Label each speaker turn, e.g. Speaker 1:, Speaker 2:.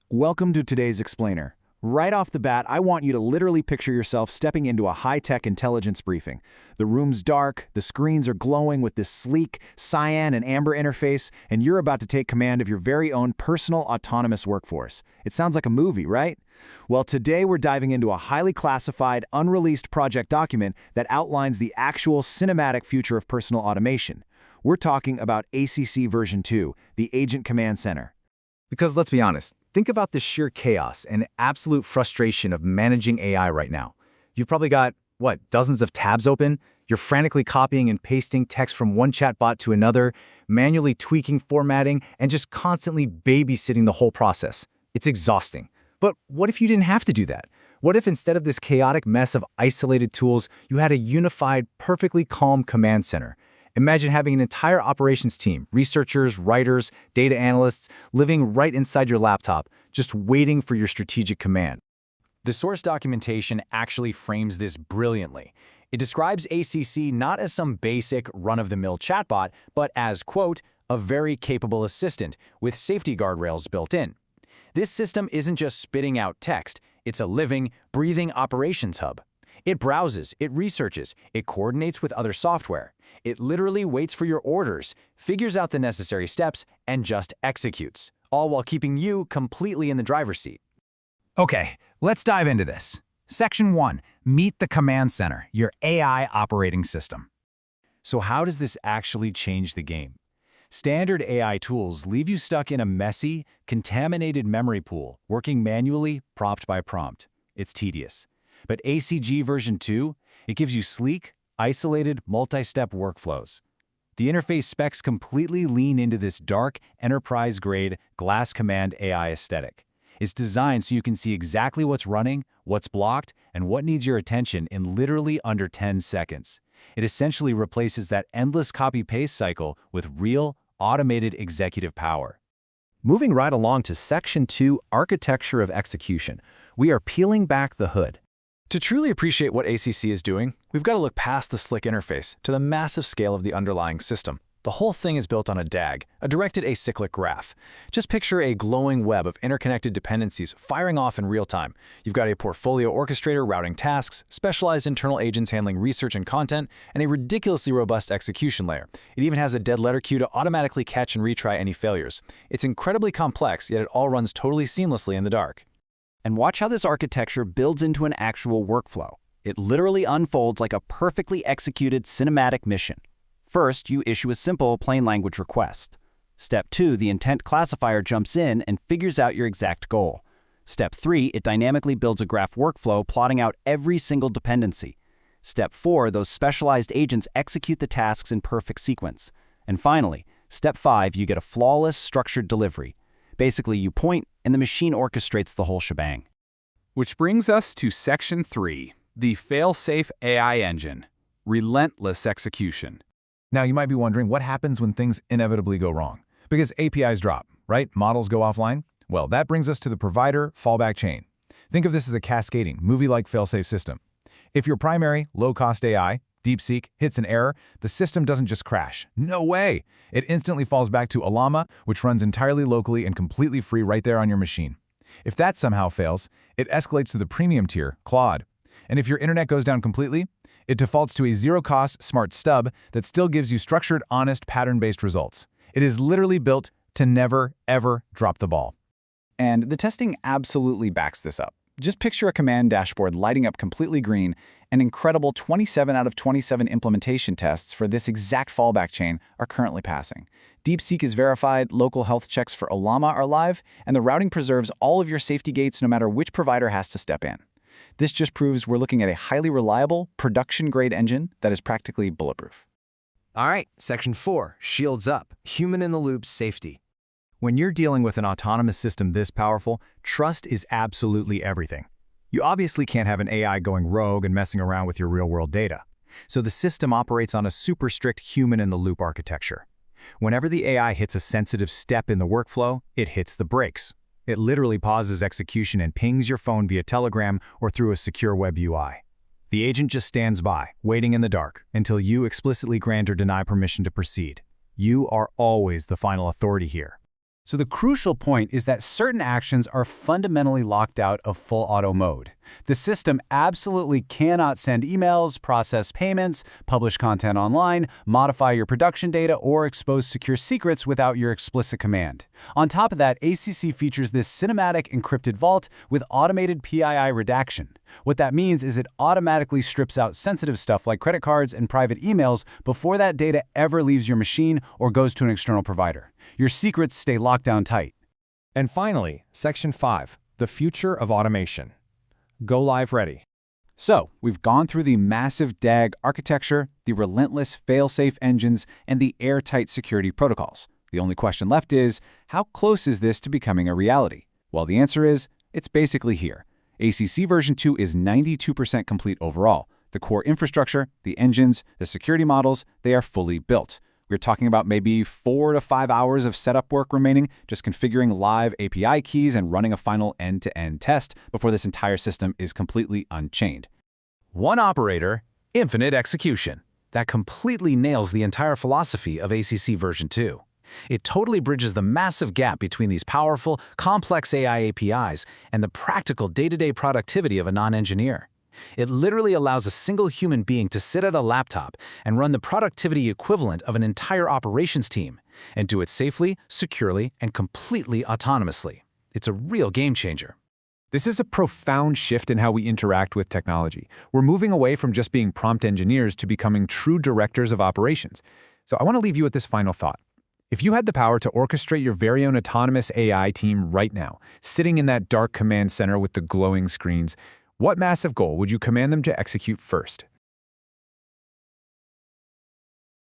Speaker 1: Welcome to today's explainer. Right off the bat, I want you to literally picture yourself stepping into a high-tech intelligence briefing. The room's dark, the screens are glowing with this sleek cyan and amber interface, and you're about to take command of your very own personal autonomous workforce. It sounds like a movie, right? Well, today we're diving into a highly classified, unreleased project document that outlines the actual cinematic future of personal automation. We're talking about ACC version 2, the Agent Command Center.
Speaker 2: Because let's be honest, think about the sheer chaos and absolute frustration of managing AI right now. You've probably got, dozens of tabs open? You're frantically copying and pasting text from one chatbot to another, manually tweaking formatting, and just constantly babysitting the whole process. It's exhausting. But what if you didn't have to do that? What if instead of this chaotic mess of isolated tools, you had a unified, perfectly calm command center? Imagine having an entire operations team, researchers, writers, data analysts, living right inside your laptop, just waiting for your strategic command.
Speaker 3: The source documentation actually frames this brilliantly. It describes ACC not as some basic, run-of-the-mill chatbot, but as, quote, a very capable assistant with safety guardrails built in. This system isn't just spitting out text, it's a living, breathing operations hub. It browses, it researches, it coordinates with other software. It literally waits for your orders, figures out the necessary steps, and just executes, all while keeping you completely in the driver's seat.
Speaker 4: Okay, let's dive into this. Section 1. Meet the Command Center, your AI operating system.
Speaker 3: So how does this actually change the game? Standard AI tools leave you stuck in a messy, contaminated memory pool, working manually, prompt by prompt. It's tedious. But ACG version 2, it gives you sleek, isolated, multi-step workflows. The interface specs completely lean into this dark, enterprise-grade, glass command AI aesthetic. It's designed so you can see exactly what's running, what's blocked, and what needs your attention in literally under 10 seconds. It essentially replaces that endless copy-paste cycle with real, automated executive power.
Speaker 5: Moving right along to Section 2, Architecture of Execution, we are peeling back the hood.
Speaker 3: To truly appreciate what ACC is doing, we've got to look past the slick interface to the massive scale of the underlying system. The whole thing is built on a DAG, a directed acyclic graph. Just picture a glowing web of interconnected dependencies firing off in real time. You've got a portfolio orchestrator routing tasks, specialized internal agents handling research and content, and a ridiculously robust execution layer. It even has a dead letter queue to automatically catch and retry any failures. It's incredibly complex, yet it all runs totally seamlessly in the dark.
Speaker 6: And watch how this architecture builds into an actual workflow. It literally unfolds like a perfectly executed cinematic mission. First, you issue a simple plain language request. Step 2, the intent classifier jumps in and figures out your exact goal. Step 3, it dynamically builds a graph workflow plotting out every single dependency. Step 4, those specialized agents execute the tasks in perfect sequence. And finally, Step 5, you get a flawless, structured delivery. Basically, you point, and the machine orchestrates the whole shebang.
Speaker 7: Which brings us to Section 3, the fail-safe AI engine, relentless execution.
Speaker 1: Now, you might be wondering what happens when things inevitably go wrong. Because APIs drop, right? Models go offline? Well, that brings us to the provider fallback chain. Think of this as a cascading, movie-like fail-safe system. If your primary, low-cost AI, DeepSeek, hits an error, the system doesn't just crash. No way! It instantly falls back to Ollama, which runs entirely locally and completely free right there on your machine. If that somehow fails, it escalates to the premium tier, Claude. And if your internet goes down completely, it defaults to a zero-cost smart stub that still gives you structured, honest, pattern-based results. It is literally built to never, ever drop the ball.
Speaker 2: And the testing absolutely backs this up. Just picture a command dashboard lighting up completely green. An incredible 27 out of 27 implementation tests for this exact fallback chain are currently passing. DeepSeek is verified, local health checks for Ollama are live, and the routing preserves all of your safety gates no matter which provider has to step in. This just proves we're looking at a highly reliable, production-grade engine that is practically bulletproof.
Speaker 5: All right, Section 4, Shields Up, Human-in-the-Loop Safety.
Speaker 3: When you're dealing with an autonomous system this powerful, trust is absolutely everything. You obviously can't have an AI going rogue and messing around with your real-world data. So the system operates on a super strict human-in-the-loop architecture. Whenever the AI hits a sensitive step in the workflow, it hits the brakes. It literally pauses execution and pings your phone via Telegram or through a secure web UI. The agent just stands by, waiting in the dark, until you explicitly grant or deny permission to proceed. You are always the final authority here. So the crucial point is that certain actions are fundamentally locked out of full auto mode. The system absolutely cannot send emails, process payments, publish content online, modify your production data, or expose secure secrets without your explicit command. On top of that, ACC features this cinematic encrypted vault with automated PII redaction. What that means is it automatically strips out sensitive stuff like credit cards and private emails before that data ever leaves your machine or goes to an external provider. Your secrets stay locked down tight.
Speaker 8: And finally, Section 5, the future of automation. Go live ready.
Speaker 3: So, we've gone through the massive DAG architecture, the relentless fail-safe engines, and the airtight security protocols. The only question left is, how close is this to becoming a reality? Well, the answer is, it's basically here. ACC version 2 is 92% complete overall. The core infrastructure, the engines, the security models, they are fully built. We're talking about maybe 4 to 5 hours of setup work remaining, just configuring live API keys and running a final end-to-end test before this entire system is completely unchained.
Speaker 5: One operator, infinite execution. That completely nails the entire philosophy of ACC version 2. It totally bridges the massive gap between these powerful, complex AI APIs and the practical day-to-day productivity of a non-engineer. It literally allows a single human being to sit at a laptop and run the productivity equivalent of an entire operations team, and do it safely, securely, and completely autonomously. It's a real game changer.
Speaker 1: This is a profound shift in how we interact with technology. We're moving away from just being prompt engineers to becoming true directors of operations. So I want to leave you with this final thought. If you had the power to orchestrate your very own autonomous AI team right now, sitting in that dark command center with the glowing screens, what massive goal would you command them to execute first?